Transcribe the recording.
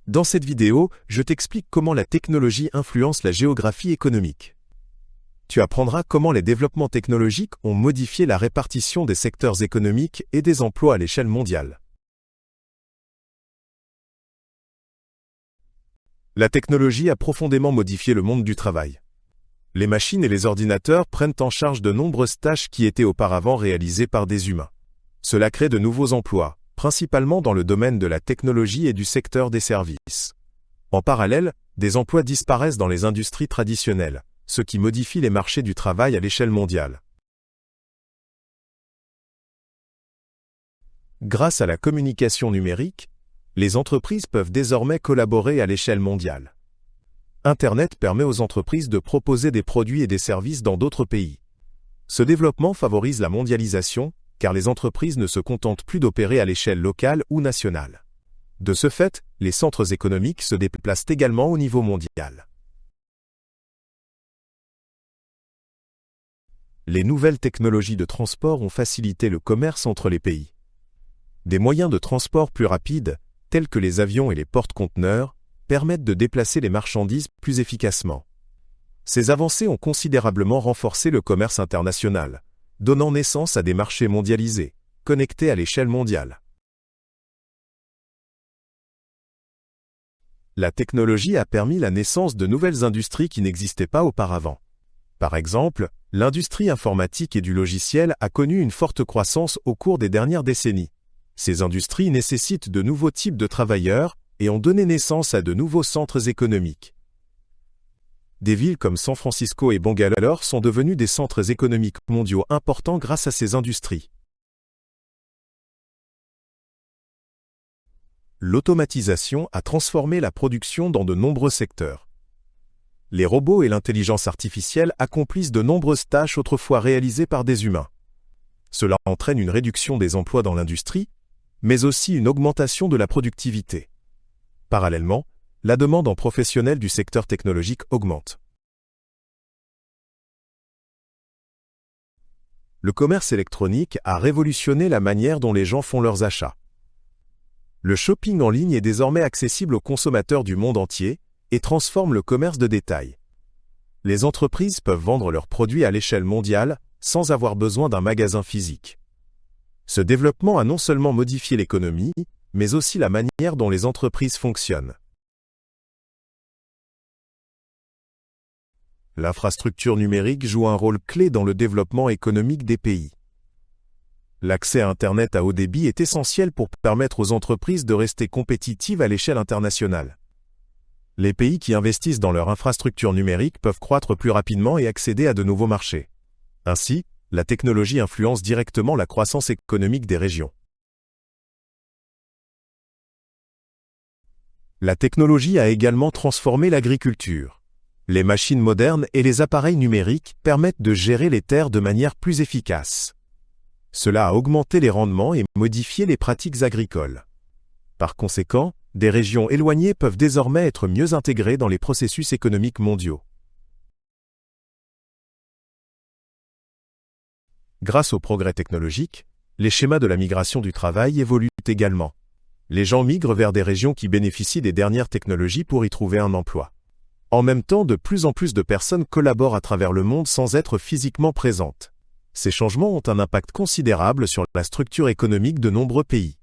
Dans cette vidéo, je t'explique comment la technologie influence la géographie économique. Tu apprendras comment les développements technologiques ont modifié la répartition des secteurs économiques et des emplois à l'échelle mondiale. La technologie a profondément modifié le monde du travail. Les machines et les ordinateurs prennent en charge de nombreuses tâches qui étaient auparavant réalisées par des humains. Cela crée de nouveaux emplois, principalement dans le domaine de la technologie et du secteur des services. En parallèle, des emplois disparaissent dans les industries traditionnelles, ce qui modifie les marchés du travail à l'échelle mondiale. Grâce à la communication numérique, les entreprises peuvent désormais collaborer à l'échelle mondiale. Internet permet aux entreprises de proposer des produits et des services dans d'autres pays. Ce développement favorise la mondialisation, car les entreprises ne se contentent plus d'opérer à l'échelle locale ou nationale. De ce fait, les centres économiques se déplacent également au niveau mondial. Les nouvelles technologies de transport ont facilité le commerce entre les pays. Des moyens de transport plus rapides, tels que les avions et les porte-conteneurs, permettent de déplacer les marchandises plus efficacement. Ces avancées ont considérablement renforcé le commerce international, donnant naissance à des marchés mondialisés, connectés à l'échelle mondiale. La technologie a permis la naissance de nouvelles industries qui n'existaient pas auparavant. Par exemple, l'industrie informatique et du logiciel a connu une forte croissance au cours des dernières décennies. Ces industries nécessitent de nouveaux types de travailleurs et ont donné naissance à de nouveaux centres économiques. Des villes comme San Francisco et Bangalore sont devenues des centres économiques mondiaux importants grâce à ces industries. L'automatisation a transformé la production dans de nombreux secteurs. Les robots et l'intelligence artificielle accomplissent de nombreuses tâches autrefois réalisées par des humains. Cela entraîne une réduction des emplois dans l'industrie, mais aussi une augmentation de la productivité. Parallèlement, la demande en professionnels du secteur technologique augmente. Le commerce électronique a révolutionné la manière dont les gens font leurs achats. Le shopping en ligne est désormais accessible aux consommateurs du monde entier et transforme le commerce de détail. Les entreprises peuvent vendre leurs produits à l'échelle mondiale sans avoir besoin d'un magasin physique. Ce développement a non seulement modifié l'économie, mais aussi la manière dont les entreprises fonctionnent. L'infrastructure numérique joue un rôle clé dans le développement économique des pays. L'accès à Internet à haut débit est essentiel pour permettre aux entreprises de rester compétitives à l'échelle internationale. Les pays qui investissent dans leur infrastructure numérique peuvent croître plus rapidement et accéder à de nouveaux marchés. Ainsi, la technologie influence directement la croissance économique des régions. La technologie a également transformé l'agriculture. Les machines modernes et les appareils numériques permettent de gérer les terres de manière plus efficace. Cela a augmenté les rendements et modifié les pratiques agricoles. Par conséquent, des régions éloignées peuvent désormais être mieux intégrées dans les processus économiques mondiaux. Grâce au progrès technologique, les schémas de la migration du travail évoluent également. Les gens migrent vers des régions qui bénéficient des dernières technologies pour y trouver un emploi. En même temps, de plus en plus de personnes collaborent à travers le monde sans être physiquement présentes. Ces changements ont un impact considérable sur la structure économique de nombreux pays.